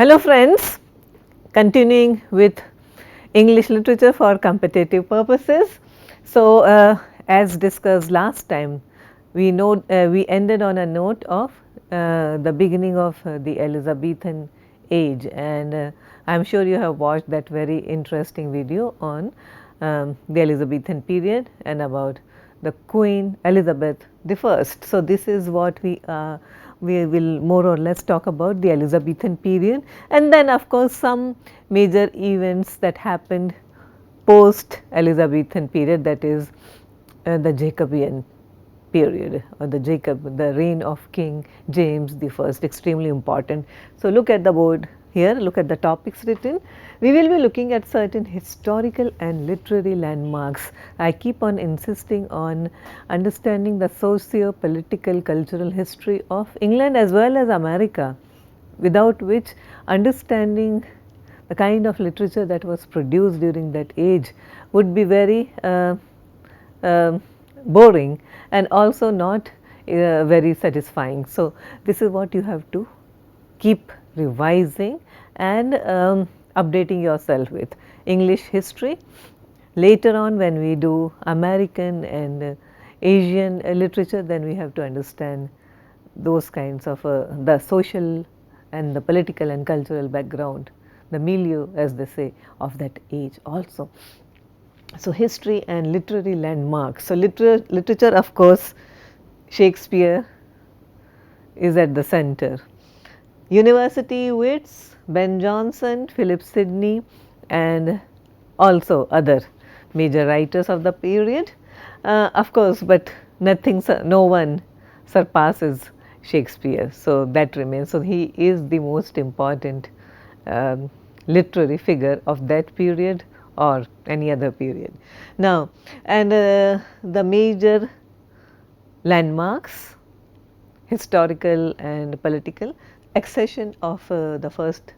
Hello friends, continuing with English literature for competitive purposes. So, as discussed last time, we ended on a note of the beginning of the Elizabethan age, and I am sure you have watched that very interesting video on the Elizabethan period and about the Queen Elizabeth I. So, this is what we will more or less talk about the Elizabethan period, and then of course some major events that happened post Elizabethan period, that is the Jacobean period or the reign of King James I, extremely important. So, look at the board here, look at the topics written. We will be looking at certain historical and literary landmarks. I keep on insisting on understanding the socio-political cultural history of England as well as America, without which understanding the kind of literature that was produced during that age would be very boring and also not very satisfying. So, this is what you have to keep revising and updating yourself with English history. Later on, when we do American and Asian literature, then we have to understand those kinds of the social and the political and cultural background, the milieu as they say of that age also. So, history and literary landmarks. So, literature of course Shakespeare is at the center. University Wits, Ben Jonson, Philip Sidney, and also other major writers of the period. Of course, but no one surpasses Shakespeare. So, that remains. So, he is the most important literary figure of that period or any other period. Now, and the major landmarks, historical and political, accession of the first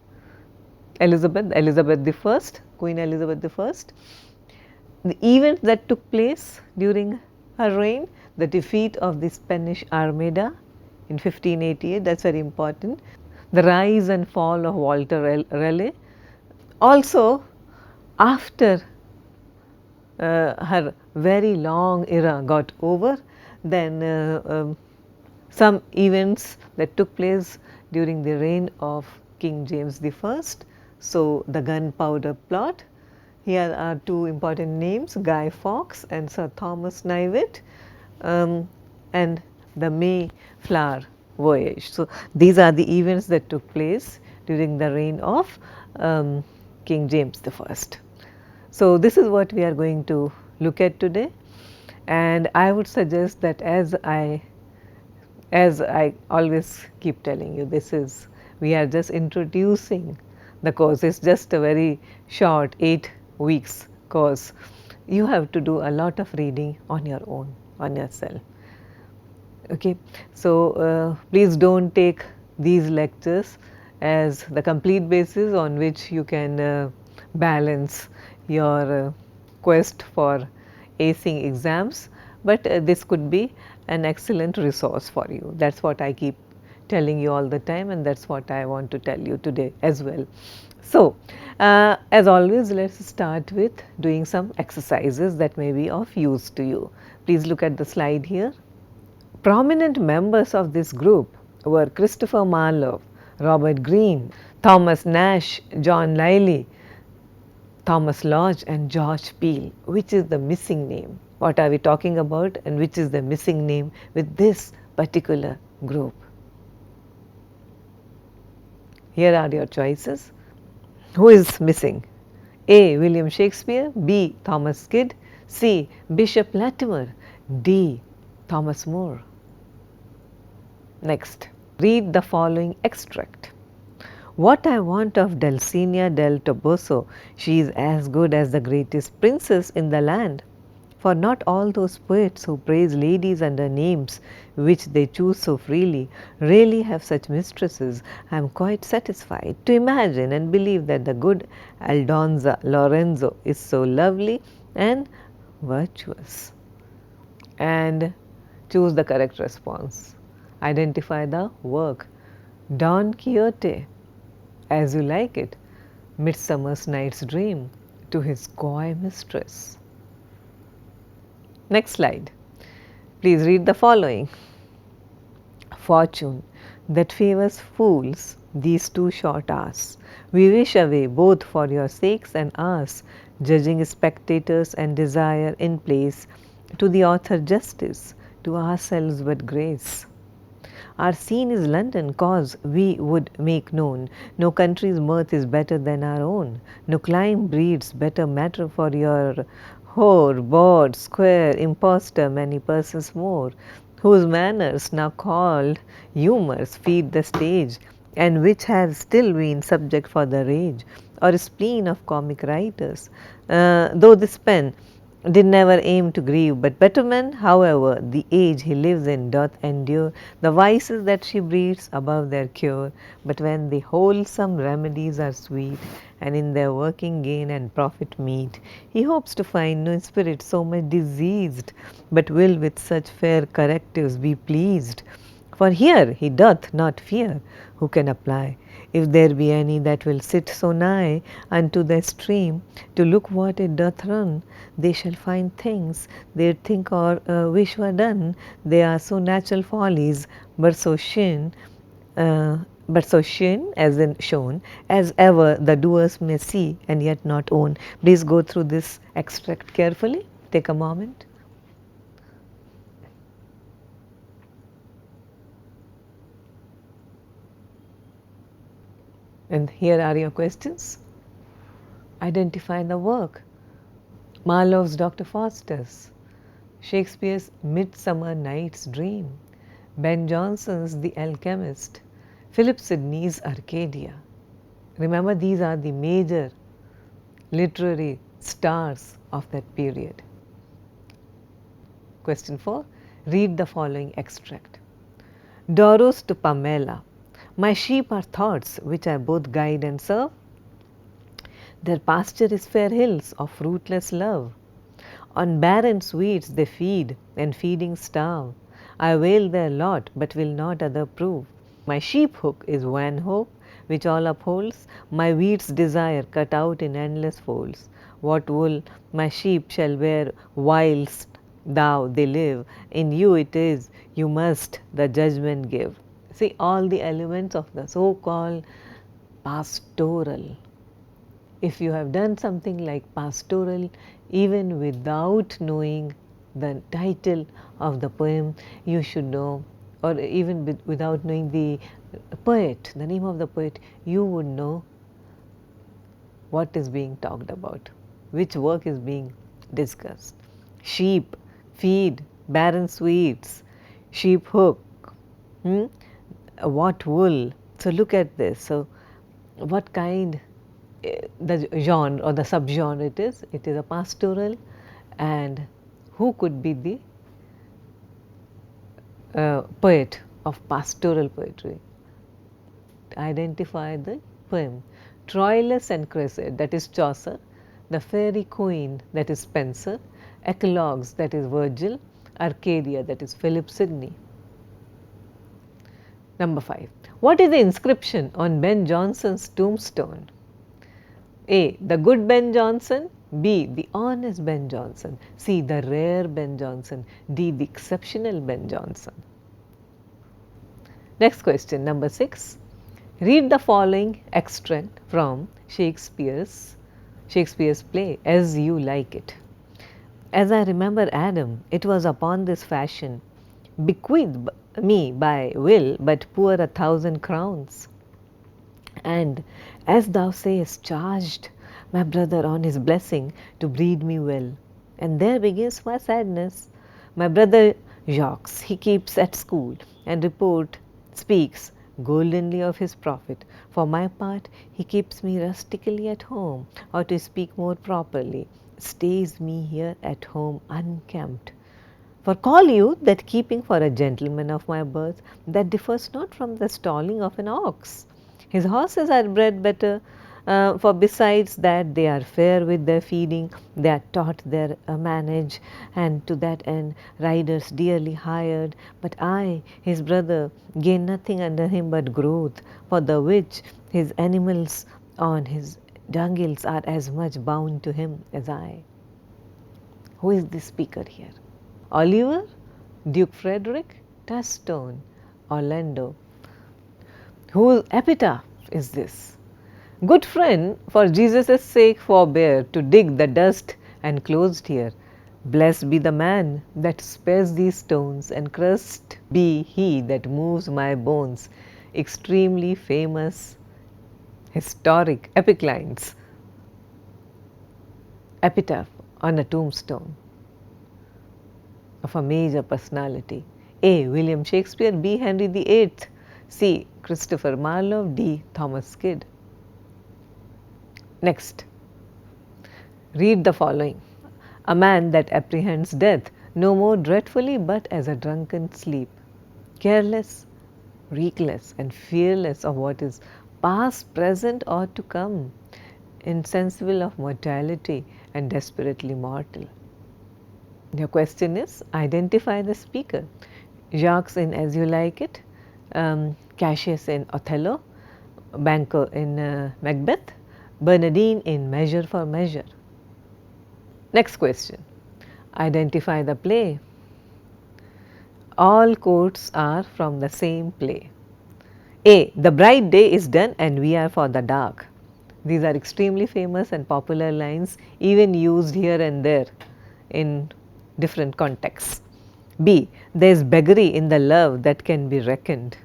Elizabeth I, Queen Elizabeth I, the events that took place during her reign, the defeat of the Spanish Armada in 1588, that is very important, the rise and fall of Walter Raleigh. Also, after her very long era got over, then some events that took place during the reign of King James I. So, the Gunpowder Plot. Here are two important names, Guy Fawkes and Sir Thomas Knivett, and the Mayflower voyage. So, these are the events that took place during the reign of King James I. So, this is what we are going to look at today, and I would suggest that as I always keep telling you, we are just introducing the course. It is just a very short 8 weeks course. You have to do a lot of reading on your own, on yourself. Okay. So, please do not take these lectures as the complete basis on which you can balance your quest for acing exams, but this could be an excellent resource for you. That is what I keep telling you all the time, and that is what I want to tell you today as well. So, as always, let us start with doing some exercises that may be of use to you. Please look at the slide here. Prominent members of this group were Christopher Marlowe, Robert Greene, Thomas Nash, John Lyly, Thomas Lodge and George Peele. Which is the missing name? What are we talking about, and which is the missing name with this particular group? Here are your choices. Who is missing? A. William Shakespeare, B. Thomas Kyd, C. Bishop Latimer, D. Thomas More. Next, read the following extract. What I want of Dulcinea del Toboso, she is as good as the greatest princess in the land. For not all those poets who praise ladies under names which they choose so freely really have such mistresses. I am quite satisfied to imagine and believe that the good Aldonza Lorenzo is so lovely and virtuous. And choose the correct response. Identify the work. Don Quixote, As You Like It, Midsummer's Night's Dream, to his coy mistress. Next slide. Please read the following. Fortune, that favours fools these 2 short hours, we wish away both for your sakes and ours, judging spectators and desire in place, to the author justice, to ourselves but grace. Our scene is London, cause we would make known no country's mirth is better than our own, no clime breeds better matter for your whore, board, square, impostor, many persons more, whose manners now called humours feed the stage, and which have still been subject for the rage or spleen of comic writers, though this pen did never aim to grieve, but better men, however, the age he lives in doth endure the vices that she breeds above their cure. But when the wholesome remedies are sweet, and in their working gain and profit meet, he hopes to find no spirit so much diseased, but will with such fair correctives be pleased. For here he doth not fear who can apply, if there be any that will sit so nigh unto the stream, to look what it doth run, they shall find things they think or wish were done. They are so natural follies, but so shin as in shown, as ever the doers may see and yet not own. Please go through this extract carefully. Take a moment. And here are your questions. Identify the work. Marlowe's Dr. Faustus, Shakespeare's Midsummer Night's Dream, Ben Jonson's The Alchemist, Philip Sidney's Arcadia. Remember, these are the major literary stars of that period. Question 4. Read the following extract. Doros to Pamela. My sheep are thoughts which I both guide and serve. Their pasture is fair hills of fruitless love. On barren sweets they feed, and feeding starve. I wail their lot, but will not other prove. My sheep hook is one hope, which all upholds. My wheat's desire cut out in endless folds. What wool my sheep shall wear whilst thou they live, in you it is, you must the judgment give. See, all the elements of the so-called pastoral. If you have done something like pastoral, even without knowing the title of the poem, you should know, or even without knowing the poet, the name of the poet, you would know what is being talked about, which work is being discussed. Sheep, feed, barren sweets, sheep hook, what wool. So look at this. So what kind the genre or the subgenre it is? It is a pastoral, and who could be the poet of pastoral poetry? Identify the poem. Troilus and Cressida, that is Chaucer. The Fairy Queen, that is Spenser. Eclogues, that is Virgil. Arcadia, that is Philip Sidney. Number 5. What is the inscription on Ben Jonson's tombstone? A. The good Ben Jonson. B. The honest Ben Jonson. C. The rare Ben Jonson. D. The exceptional Ben Jonson. Next question, number 6. Read the following extract from Shakespeare's play, As You Like It. As I remember Adam, it was upon this fashion, bequeathed me by will, but poor 1,000 crowns. And as thou sayest, charged my brother on his blessing to breed me well. And there begins my sadness. My brother Jacques, he keeps at school, and report speaks goldenly of his profit. For my part, he keeps me rustically at home, or to speak more properly, stays me here at home unkempt. For call you that keeping for a gentleman of my birth, that differs not from the stalling of an ox. His horses are bred better For besides that they are fair with their feeding, they are taught their manage, and to that end riders dearly hired. But I, his brother, gain nothing under him but growth, for the which his animals on his dunghills are as much bound to him as I. Who is the speaker here? Oliver, Duke Frederick, Touchstone, Orlando. Whose epitaph is this? Good friend, for Jesus' sake forbear to dig the dust and closed here. Blessed be the man that spares these stones, and crushed be he that moves my bones. Extremely famous, historic, epic lines. Epitaph on a tombstone of a major personality. A. William Shakespeare. B. Henry VIII. C. Christopher Marlowe. D. Thomas Kidd. Next, read the following. A man that apprehends death no more dreadfully but as a drunken sleep, careless, reckless, and fearless of what is past, present, or to come, insensible of mortality and desperately mortal. Your question is, identify the speaker. Jacques in As You Like It, Cassius in Othello, Banquo in Macbeth, Bernardine in Measure for Measure. Next question. Identify the play. All quotes are from the same play. A. The bright day is done and we are for the dark. These are extremely famous and popular lines, even used here and there in different contexts. B. There is beggary in the love that can be reckoned.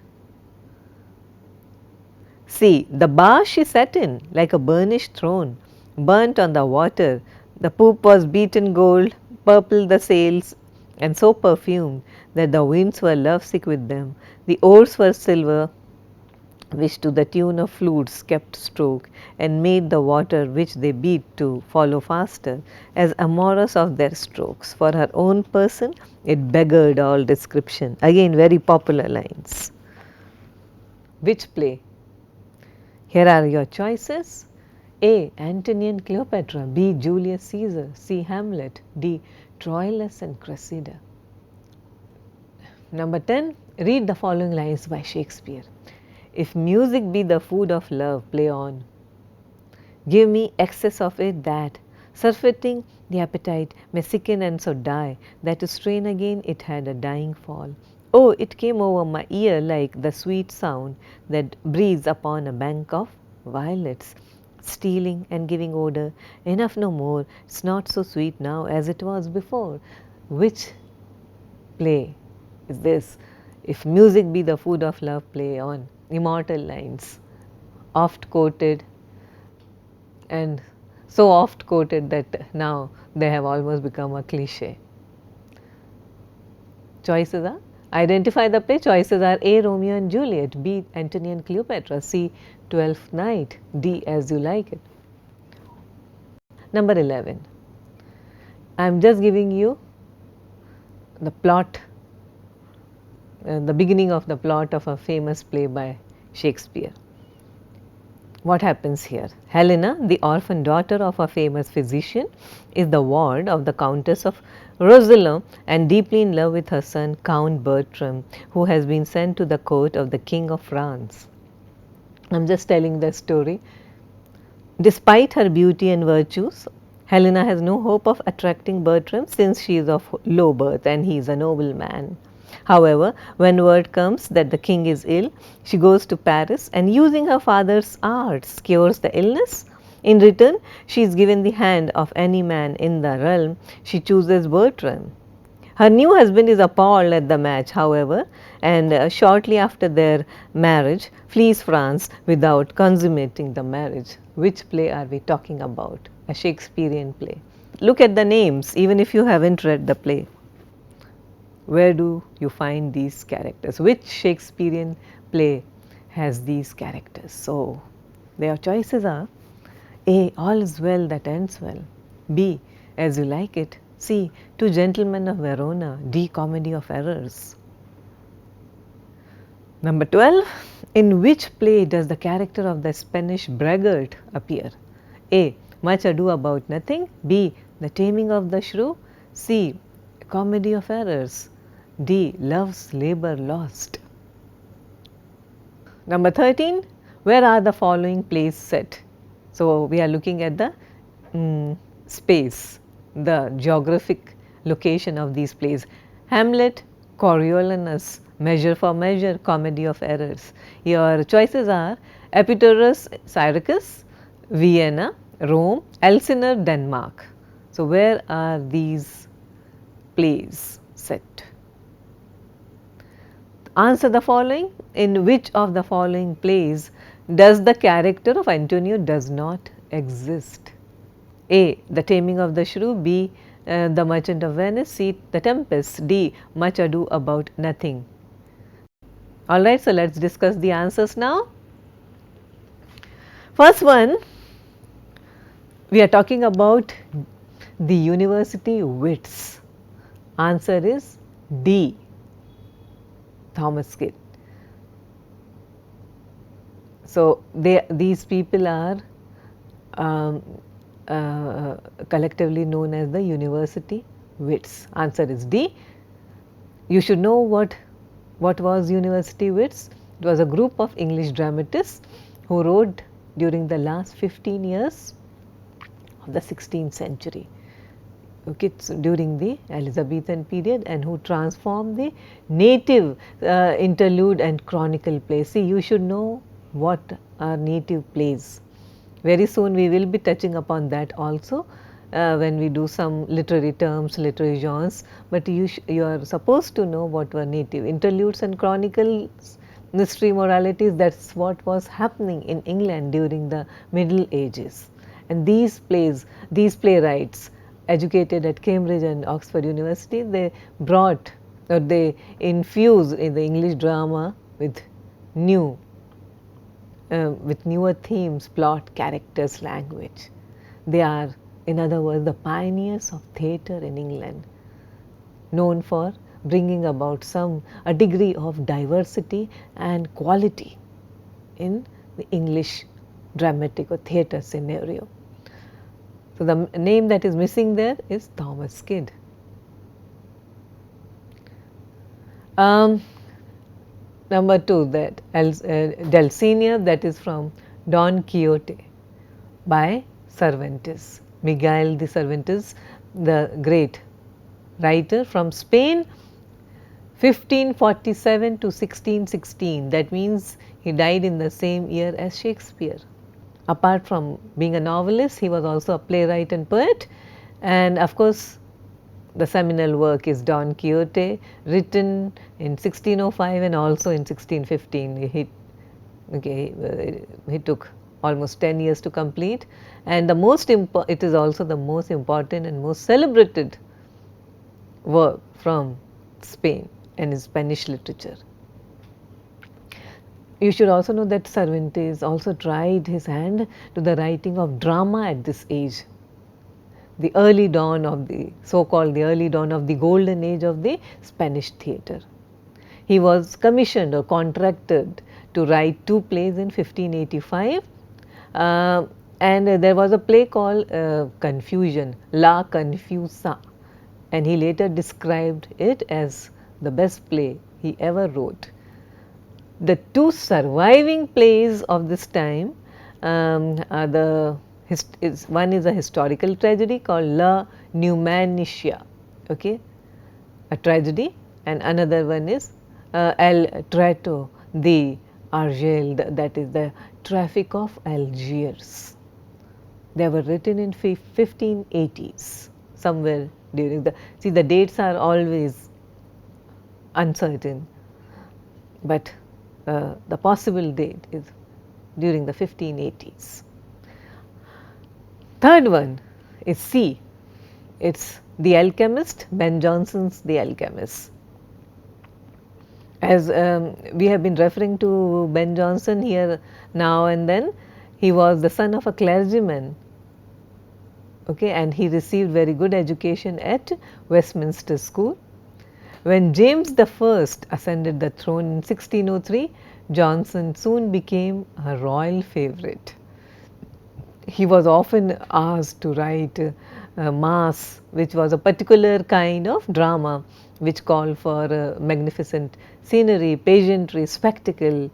C. The bar she sat in, like a burnished throne, burnt on the water, the poop was beaten gold, purple the sails, and so perfumed that the winds were lovesick with them. The oars were silver, which to the tune of flutes kept stroke, and made the water which they beat to follow faster, as amorous of their strokes. For her own person, it beggared all description. Again, very popular lines. Which play? Here are your choices. A. Antony and Cleopatra. B. Julius Caesar. C. Hamlet. D. Troilus and Cressida. Number 10. Read the following lines by Shakespeare. If music be the food of love, play on. Give me excess of it that, surfeiting the appetite, may sicken and so die, that to strain again it had a dying fall. Oh, it came over my ear like the sweet sound that breathes upon a bank of violets, stealing and giving odor. Enough no more, it's not so sweet now as it was before. Which play is this? If music be the food of love, play on. Immortal lines, oft quoted, and so oft quoted that now they have almost become a cliche. Choices are, identify the play. Choices are A. Romeo and Juliet, B. Antony and Cleopatra, C. Twelfth Night, D. As You Like It. Number 11. I am just giving you the plot, the beginning of the plot of a famous play by Shakespeare. What happens here? Helena, the orphan daughter of a famous physician, is the ward of the Countess of Rosello and deeply in love with her son Count Bertram, who has been sent to the court of the King of France. I am just telling the story. Despite her beauty and virtues, Helena has no hope of attracting Bertram since she is of low birth and he is a noble man. However, when word comes that the king is ill, she goes to Paris and using her father's arts cures the illness. In return, she is given the hand of any man in the realm. She chooses Bertram. Her new husband is appalled at the match, however, and shortly after their marriage flees France without consummating the marriage. Which play are we talking about? A Shakespearean play. Look at the names even if you haven't read the play. Where do you find these characters? Which Shakespearean play has these characters? So, their choices are A. All is well that ends well. B. As You Like It. C. Two Gentlemen of Verona. D. Comedy of Errors. Number 12. In which play does the character of the Spanish braggart appear? A. Much Ado About Nothing. B. The Taming of the Shrew. C. Comedy of Errors. D. Love's Labour Lost. Number 13. Where are the following plays set? So, we are looking at the space, the geographic location of these plays. Hamlet, Coriolanus, Measure for Measure, Comedy of Errors. Your choices are Epicurus, Syracuse, Vienna, Rome, Elsinore, Denmark. So, where are these plays set? Answer the following. In which of the following plays does the character of Antonio does not exist? A. The Taming of the Shrew. B. The Merchant of Venice. C. The Tempest. D. Much Ado About Nothing. Alright, so let us discuss the answers now. First one, we are talking about the university wits. Answer is D. Thomas Kidd. So, these people are collectively known as the university wits. Answer is D. You should know what was university wits. It was a group of English dramatists who wrote during the last 15 years of the 16th century. Okay, so during the Elizabethan period, and who transformed the native interlude and chronicle plays. See, you should know what are native plays. Very soon we will be touching upon that also when we do some literary terms, literary genres, but you are supposed to know what were native interludes and chronicles, mystery moralities. That is what was happening in England during the Middle Ages. And these plays, these playwrights, educated at Cambridge and Oxford University, they brought or they infused in the English drama with newer themes, plot, characters, language. They are, in other words, the pioneers of theatre in England, known for bringing about a degree of diversity and quality in the English dramatic or theatre scenario. So, the name that is missing there is Thomas Kidd. Number 2, that Dulcinea, that is from Don Quixote by Cervantes. Miguel de Cervantes, the great writer from Spain, 1547 to 1616. That means he died in the same year as Shakespeare. Apart from being a novelist, he was also a playwright and poet, and of course, the seminal work is Don Quixote, written in 1605 and also in 1615. He took almost 10 years to complete, and it is also the most important and most celebrated work from Spain and in Spanish literature. You should also know that Cervantes also tried his hand to the writing of drama at this age, the early dawn of the so-called the early dawn of the golden age of the Spanish theatre. He was commissioned or contracted to write 2 plays in 1585, and there was a play called Confusion, La Confusa, and he later described it as the best play he ever wrote. The 2 surviving plays of this time are one is a historical tragedy called La Numancia, okay, a tragedy, and another one is El Trato de Argel, that is the traffic of Algiers. They were written in 1580s, somewhere during the dates are always uncertain, but the possible date is during the 1580s. Third one is C. It's The Alchemist, Ben Jonson's The Alchemist. As we have been referring to Ben Jonson here now and then, he was the son of a clergyman, okay, and he received very good education at Westminster School. When James the First ascended the throne in 1603, Jonson soon became a royal favorite. He was often asked to write mass, which was a particular kind of drama which called for magnificent scenery, pageantry, spectacle,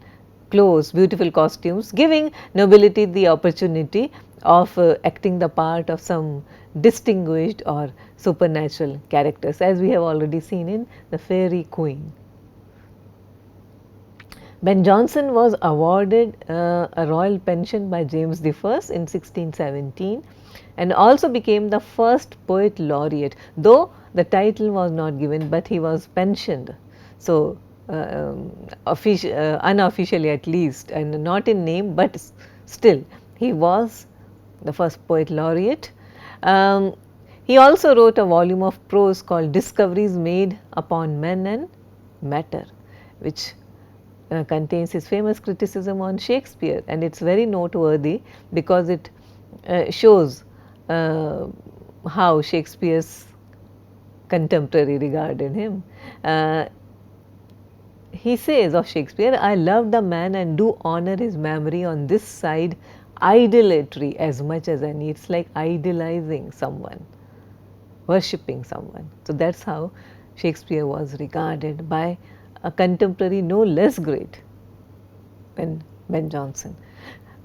clothes, beautiful costumes, giving nobility the opportunity of acting the part of some distinguished or supernatural characters, as we have already seen in The Fairy Queen. Ben Jonson was awarded a royal pension by James I in 1617 and also became the first poet laureate, though the title was not given, but he was pensioned. So, unofficially at least, and not in name, but still he was the first poet laureate. He also wrote a volume of prose called Discoveries Made Upon Men and Matter, which contains his famous criticism on Shakespeare, and it's very noteworthy because it shows how Shakespeare's contemporary regarded him. He says of Shakespeare, I love the man and do honor his memory on this side idolatry as much as any. It's like idolizing someone, worshipping someone. So that's how Shakespeare was regarded by a contemporary no less great than Ben Jonson.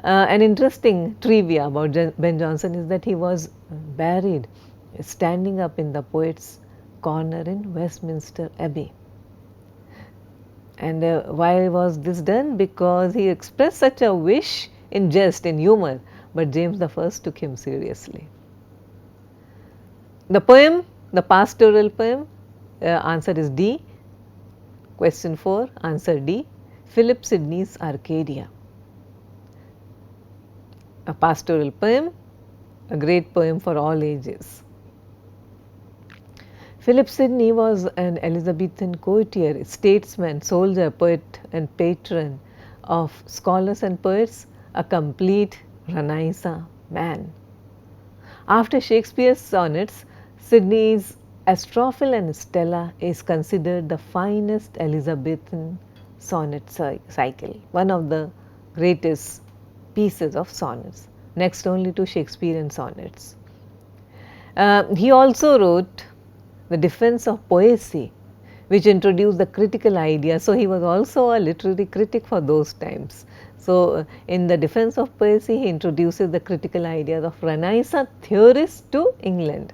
An interesting trivia about Ben Jonson is that he was buried standing up in the Poets' Corner in Westminster Abbey. And why was this done? Because he expressed such a wish in jest, in humor, but James I took him seriously. The poem, the pastoral poem, answer is D. Question 4, answer D. Philip Sidney's Arcadia. A pastoral poem, a great poem for all ages. Philip Sidney was an Elizabethan courtier, statesman, soldier, poet and patron of scholars and poets, a complete Renaissance man. After Shakespeare's sonnets, Sidney's Astrophel and Stella is considered the finest Elizabethan sonnet cycle, one of the greatest pieces of sonnets, next only to Shakespearean sonnets. He also wrote The Defense of Poesy, which introduced the critical idea. So, he was also a literary critic for those times. So, in The Defense of Poesy, he introduces the critical ideas of Renaissance theorists to England.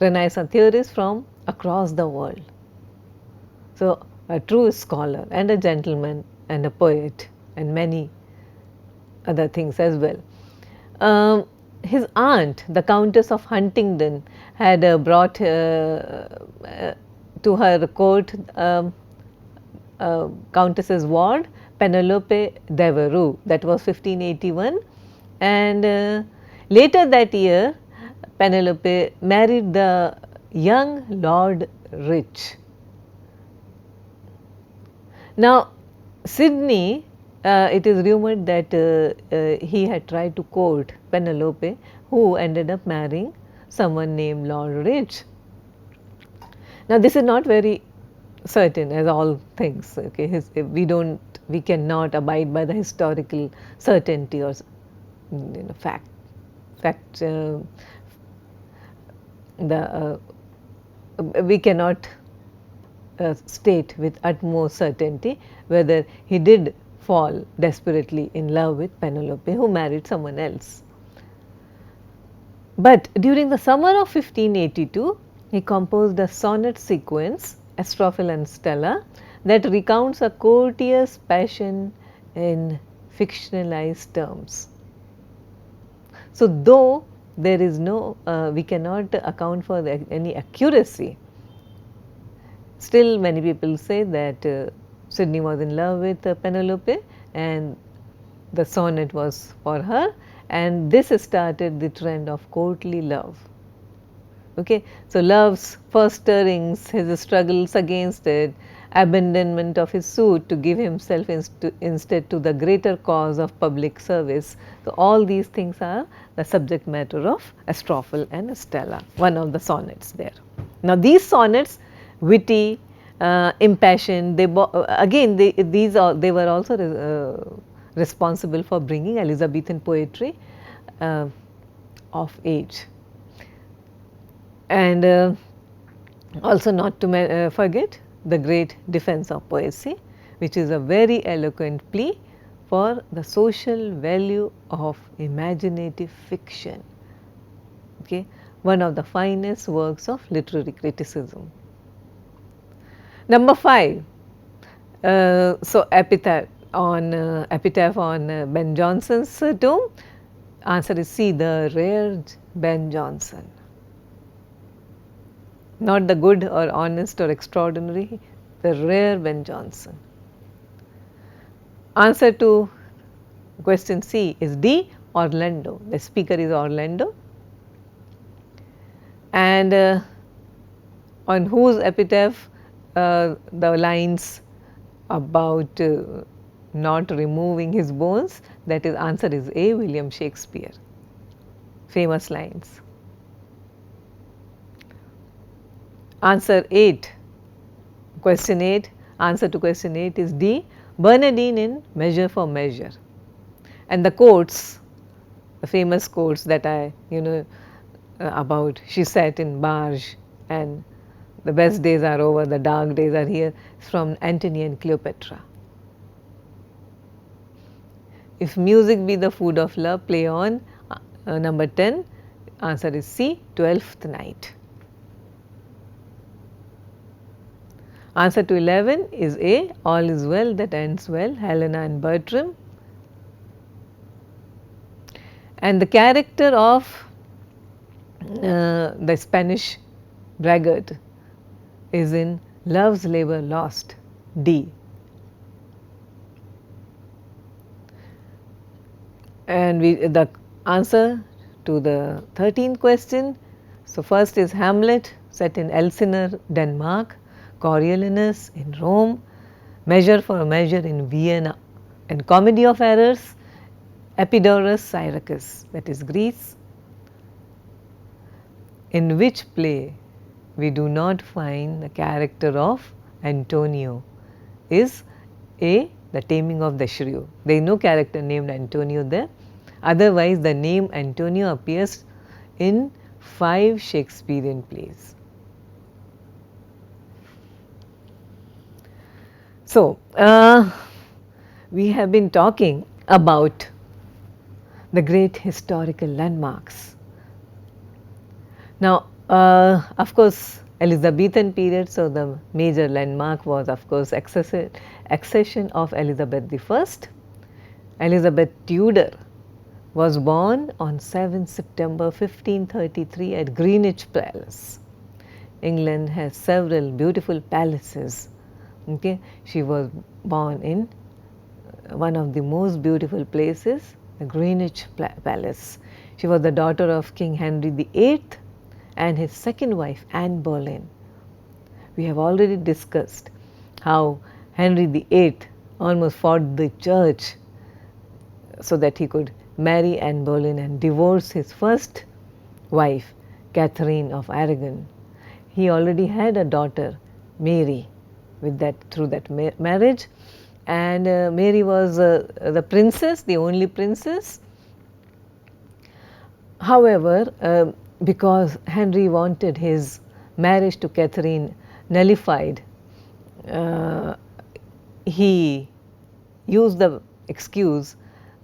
Renaissance theorists from across the world. So, a true scholar and a gentleman and a poet and many other things as well. His aunt, the Countess of Huntingdon, had brought to her court Countess's ward, Penelope Devereux, that was 1581, and later that year Penelope married the young Lord Rich. Now, Sidney, it is rumored that he had tried to court Penelope, who ended up marrying someone named Lord Rich. Now, this is not very certain, as all things. Okay, we cannot abide by the historical certainty or fact. We cannot state with utmost certainty whether he did fall desperately in love with Penelope, who married someone else. But during the summer of 1582, he composed a sonnet sequence, Astrophel and Stella, that recounts a courtier's passion in fictionalized terms. So, though there is no, we cannot account for any accuracy, still many people say that Sidney was in love with Penelope and the sonnet was for her, and this started the trend of courtly love. Okay. So, love's first stirrings, his struggles against it, abandonment of his suit to give himself instead to the greater cause of public service. So, all these things are the subject matter of Astrophel and Stella, one of the sonnets there. Now, these sonnets witty, impassioned. They were also responsible for bringing Elizabethan poetry uh, of age. And also not to forget the great defense of poesy, which is a very eloquent plea for the social value of imaginative fiction. Okay, one of the finest works of literary criticism. Number 5, so epitaph on Ben Jonson's tomb. Answer is C, the rare Ben Jonson. Not the good or honest or extraordinary, the rare Ben Jonson. Answer to question C is D, Orlando. The speaker is Orlando. And on whose epitaph the lines about not removing his bones, that is, answer is A, William Shakespeare. Famous lines. Answer 8, question 8, answer to question 8 is D, Bernardine in Measure for Measure. And the quotes, the famous quotes that I about, she sat in barge and the best days are over, the dark days are here, from Antony and Cleopatra. If music be the food of love, play on. Number 10, answer is C, 12th Night. Answer to 11 is A, All is Well that Ends Well, Helena and Bertram. And the character of the Spanish braggart is in Love's Labour Lost, D. And the answer to the 13th question, so first is Hamlet, set in Elsinore, Denmark, Coriolanus in Rome, Measure for Measure in Vienna, and Comedy of Errors, Epidaurus Syracuse, that is Greece. In which play we do not find the character of Antonio is A, The Taming of the Shrew. There is no character named Antonio there. Otherwise, the name Antonio appears in 5 Shakespearean plays. So, we have been talking about the great historical landmarks. Now, of course, Elizabethan period, so the major landmark was of course accession of Elizabeth I. Elizabeth Tudor was born on 7 September 1533 at Greenwich Palace. England has several beautiful palaces. Okay, she was born in one of the most beautiful places, the Greenwich Palace. She was the daughter of King Henry VIII and his second wife, Anne Boleyn. We have already discussed how Henry VIII almost fought the church so that he could marry Anne Boleyn and divorce his first wife, Catherine of Aragon. He already had a daughter, Mary, through that marriage, and Mary was the princess, the only princess. However, because Henry wanted his marriage to Catherine nullified, he used the excuse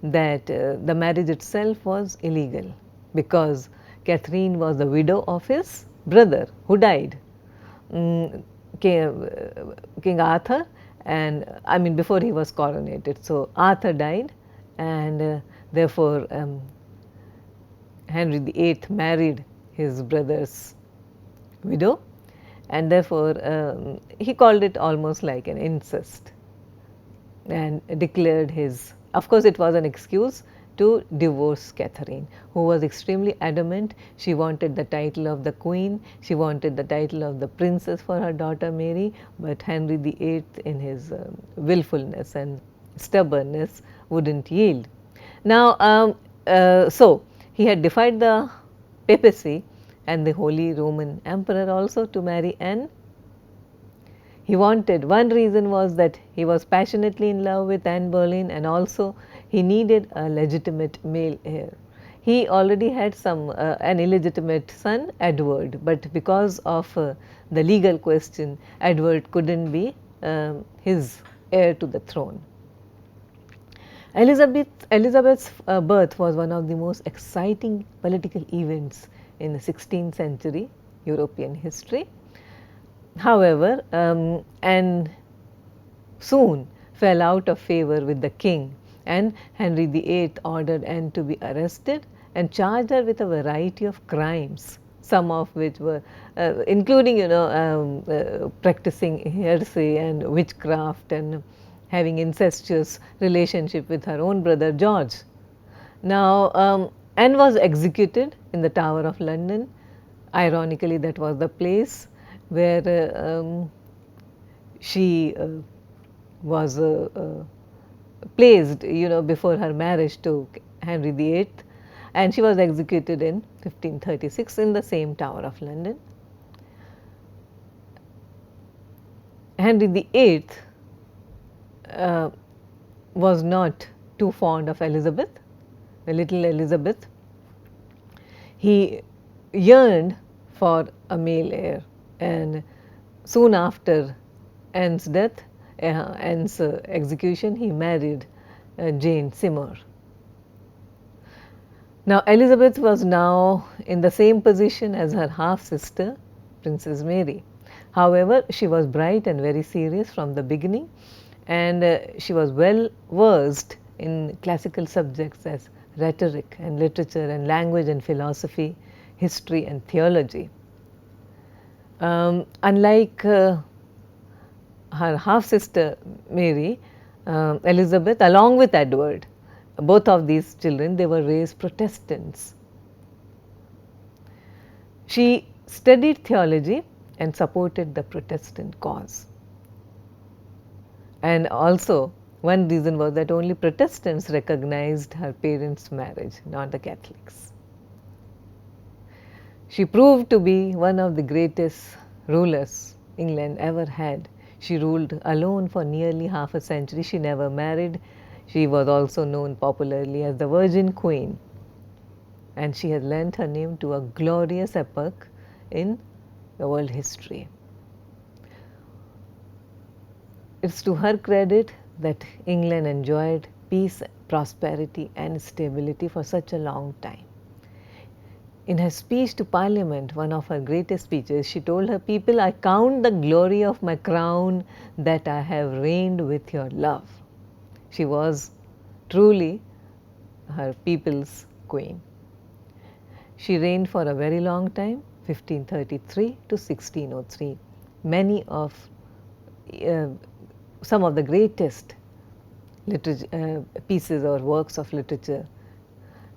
that the marriage itself was illegal, because Catherine was the widow of his brother who died, King Arthur, and I mean before he was coronated. So, Arthur died, and therefore, Henry VIII married his brother's widow, and therefore, he called it almost like an incest and declared his, of course, it was an excuse to divorce Catherine, who was extremely adamant. She wanted the title of the queen, she wanted the title of the princess for her daughter Mary, but Henry VIII in his willfulness and stubbornness wouldn't yield. Now, so he had defied the papacy and the Holy Roman Emperor also to marry Anne, One reason was that he was passionately in love with Anne Boleyn, and also he needed a legitimate male heir. He already had an illegitimate son, Edward, but because of the legal question, Edward couldn't be his heir to the throne. Elizabeth's birth was one of the most exciting political events in the 16th century European history. However, Anne soon fell out of favor with the king, and Henry VIII ordered Anne to be arrested and charged her with a variety of crimes, some of which were including practicing heresy and witchcraft and having incestuous relationship with her own brother George. Now, Anne was executed in the Tower of London. Ironically, that was the place where she was placed, before her marriage to Henry VIII, and she was executed in 1536 in the same Tower of London. Henry VIII was not too fond of Elizabeth, the little Elizabeth. He yearned for a male heir, and soon after Anne's death, Anne's execution, he married Jane Seymour. Now, Elizabeth was now in the same position as her half sister, Princess Mary. However, she was bright and very serious from the beginning, and she was well versed in classical subjects as rhetoric and literature and language and philosophy, history and theology. Unlike her half sister Mary, Elizabeth, along with Edward, both of these children, they were raised Protestants. She studied theology and supported the Protestant cause. And also, one reason was that only Protestants recognized her parents' marriage, not the Catholics. She proved to be one of the greatest rulers England ever had. She ruled alone for nearly half a century. She never married. She was also known popularly as the Virgin Queen, and she has lent her name to a glorious epoch in the world history. It's to her credit that England enjoyed peace, prosperity and stability for such a long time. In her speech to Parliament, one of her greatest speeches, she told her people, "I count the glory of my crown that I have reigned with your love." She was truly her people's queen. She reigned for a very long time, 1533 to 1603. Many of some of the greatest pieces or works of literature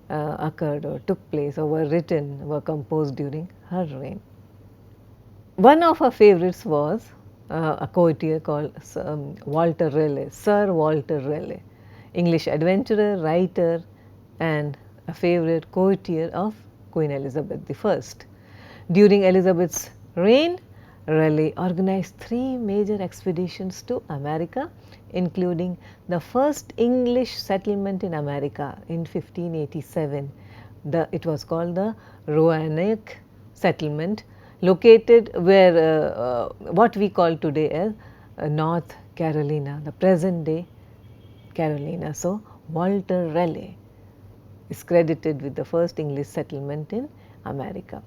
occurred or took place or were composed during her reign. One of her favorites was a courtier called Walter Raleigh, Sir Walter Raleigh, English adventurer, writer and a favorite courtier of Queen Elizabeth I. During Elizabeth's reign, Raleigh organized 3 major expeditions to America, including the first English settlement in America in 1587. It was called the Roanoke settlement, located where what we call today as North Carolina, the present day Carolina. So, Walter Raleigh is credited with the first English settlement in America.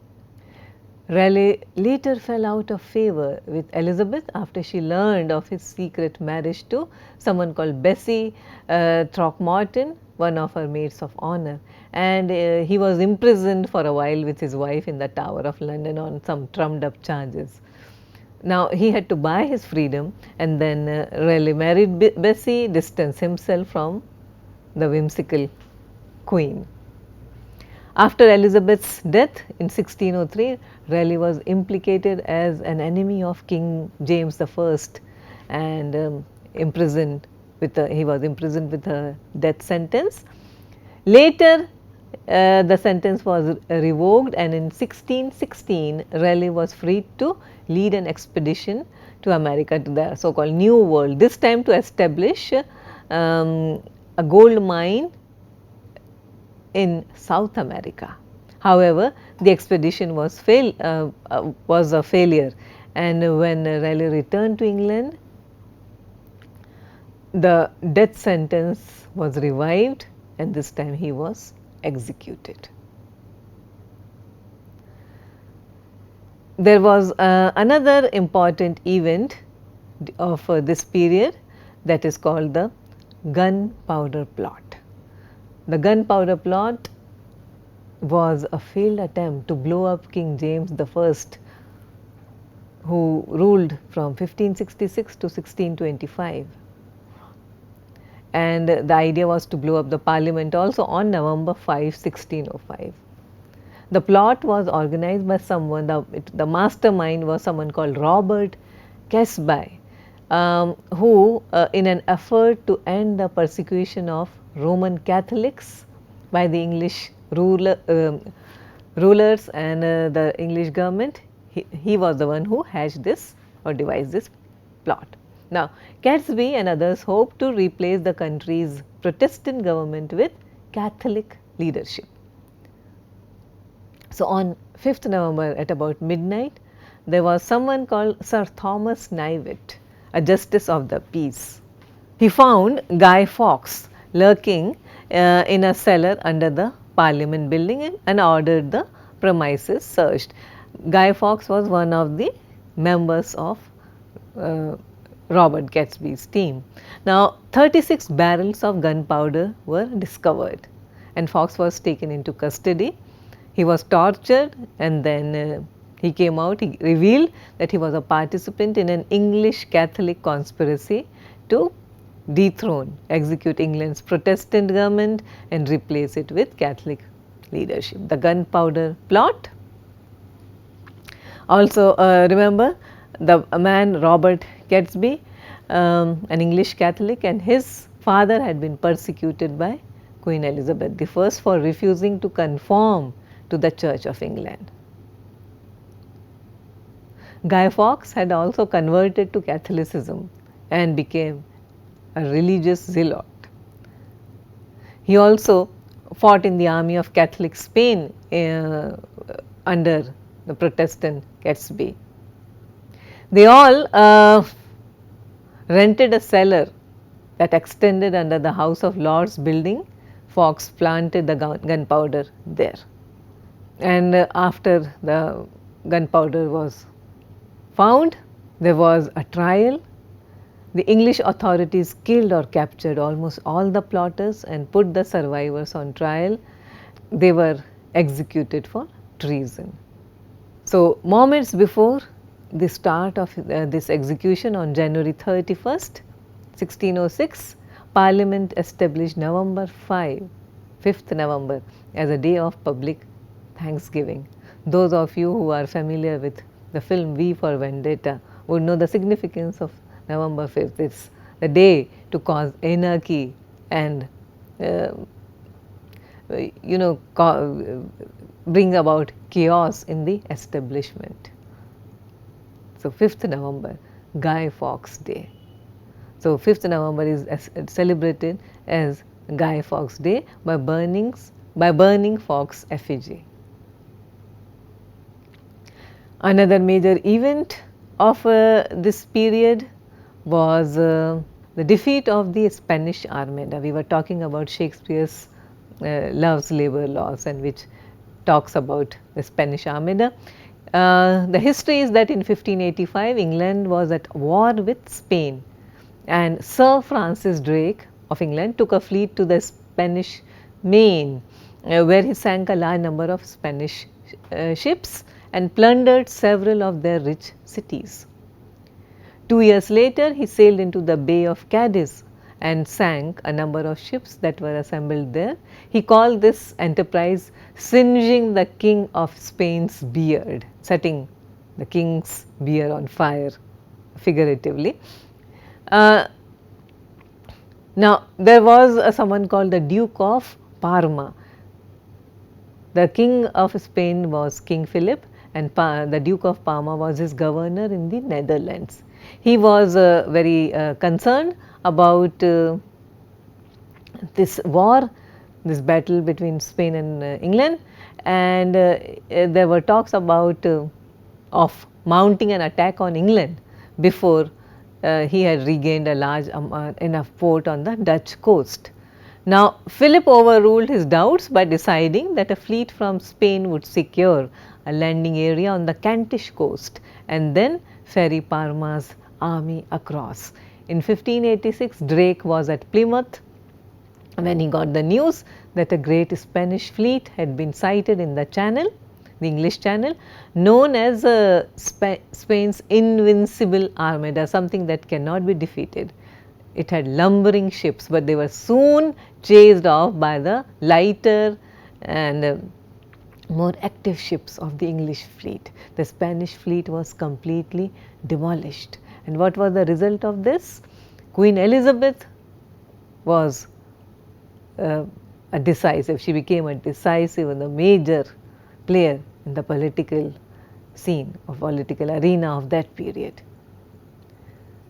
Raleigh later fell out of favor with Elizabeth after she learned of his secret marriage to someone called Bessie Throckmorton, one of her maids of honor, and he was imprisoned for a while with his wife in the Tower of London on some trumped up charges. Now, he had to buy his freedom, and then Raleigh married Bessie, distanced himself from the whimsical queen. After Elizabeth's death in 1603, Raleigh was implicated as an enemy of King James I and imprisoned with he was imprisoned with a death sentence. Later, the sentence was revoked, and in 1616 Raleigh was freed to lead an expedition to America, to the so called New World, this time to establish a gold mine in South America. However, the expedition was a failure, and when Raleigh returned to England, the death sentence was revived, and this time he was executed. There was another important event of this period, that is called the Gunpowder Plot. The Gunpowder Plot was a failed attempt to blow up King James I, who ruled from 1566 to 1625. And the idea was to blow up the parliament also on November 5, 1605. The plot was organized by someone, the mastermind was someone called Robert Casby, who in an effort to end the persecution of Roman Catholics by the English rulers and the English government, he was the one who hatched this or devised this plot. Now, Catesby and others hoped to replace the country's Protestant government with Catholic leadership. So, on 5th November at about midnight, there was someone called Sir Thomas Knivett, a justice of the peace. He found Guy Fawkes lurking in a cellar under the Parliament building and ordered the premises searched. Guy Fawkes was one of the members of Robert Catesby's team. Now, 36 barrels of gunpowder were discovered, and Fawkes was taken into custody. He was tortured, and then he came out. He revealed that he was a participant in an English Catholic conspiracy to execute England's Protestant government and replace it with Catholic leadership. The Gunpowder Plot. Also remember the man Robert Catesby, an English Catholic, and his father had been persecuted by Queen Elizabeth I for refusing to conform to the Church of England. Guy Fawkes had also converted to Catholicism and became a religious zealot. He also fought in the army of Catholic Spain under the Protestant Catesby. They all rented a cellar that extended under the House of Lords building. Fawkes planted the gunpowder there, and after the gunpowder was found, there was a trial. The English authorities killed or captured almost all the plotters and put the survivors on trial. They were executed for treason. So, moments before the start of this execution on January 31st, 1606, Parliament established November 5th November as a day of public thanksgiving. Those of you who are familiar with the film V for Vendetta would know the significance of November 5th. It is the day to cause anarchy and bring about chaos in the establishment. So, 5th November, Guy Fawkes Day. So, 5th November is celebrated as Guy Fawkes Day by burning Fawkes' effigy. Another major event of this period was the defeat of the Spanish Armada. We were talking about Shakespeare's Love's Labour Laws, and which talks about the Spanish Armada. The history is that in 1585 England was at war with Spain, and Sir Francis Drake of England took a fleet to the Spanish Main, where he sank a large number of Spanish ships and plundered several of their rich cities. 2 years later, he sailed into the Bay of Cadiz and sank a number of ships that were assembled there. He called this enterprise singeing the King of Spain's beard, setting the king's beard on fire, figuratively. Now, there was someone called the Duke of Parma. The King of Spain was King Philip, and the Duke of Parma was his governor in the Netherlands. He was very concerned about this war, this battle between Spain and England, and there were talks about of mounting an attack on England before he had regained a large enough port on the Dutch coast. Now, Philip overruled his doubts by deciding that a fleet from Spain would secure a landing area on the Kentish coast and then ferry Parma's army across. In 1586, Drake was at Plymouth when he got the news that a great Spanish fleet had been sighted in the channel, the English channel, known as Spain's invincible Armada, something that cannot be defeated. It had lumbering ships, but they were soon chased off by the lighter and more active ships of the English fleet. The Spanish fleet was completely demolished. And what was the result of this? Queen Elizabeth was she became a decisive and a major player in the political scene or political arena of that period.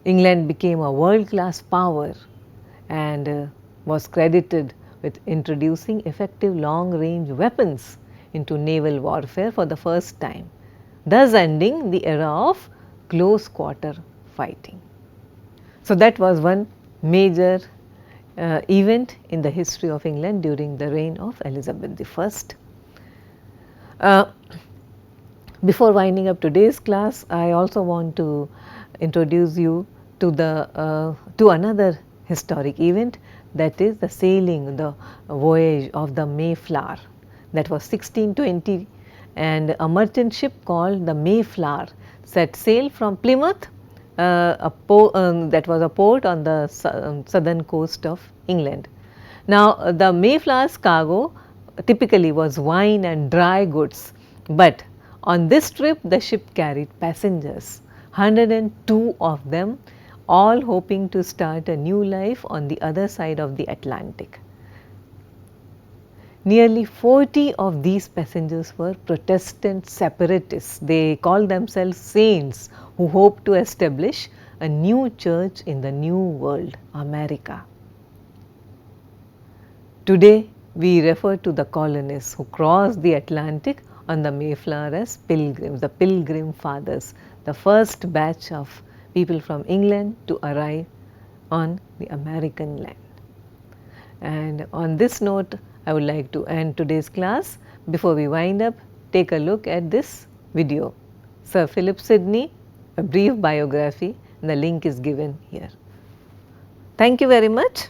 England became a world-class power and was credited with introducing effective long-range weapons into naval warfare for the first time, thus ending the era of close quarter fighting. So, that was one major event in the history of England during the reign of Elizabeth I. Before winding up today's class, I also want to introduce you to another historic event, that is the sailing, the voyage of the Mayflower. That was 1620, and a merchant ship called the Mayflower set sail from Plymouth, that was a port on the southern coast of England. Now, the Mayflower's cargo typically was wine and dry goods, but on this trip the ship carried passengers, 102 of them, all hoping to start a new life on the other side of the Atlantic. Nearly 40 of these passengers were Protestant separatists. They called themselves saints who hoped to establish a new church in the new world, America. Today, we refer to the colonists who crossed the Atlantic on the Mayflower as pilgrims, the Pilgrim Fathers, the first batch of people from England to arrive on the American land. And on this note, I would like to end today's class. Before we wind up, take a look at this video. Sir Philip Sidney, a brief biography, and the link is given here. Thank you very much.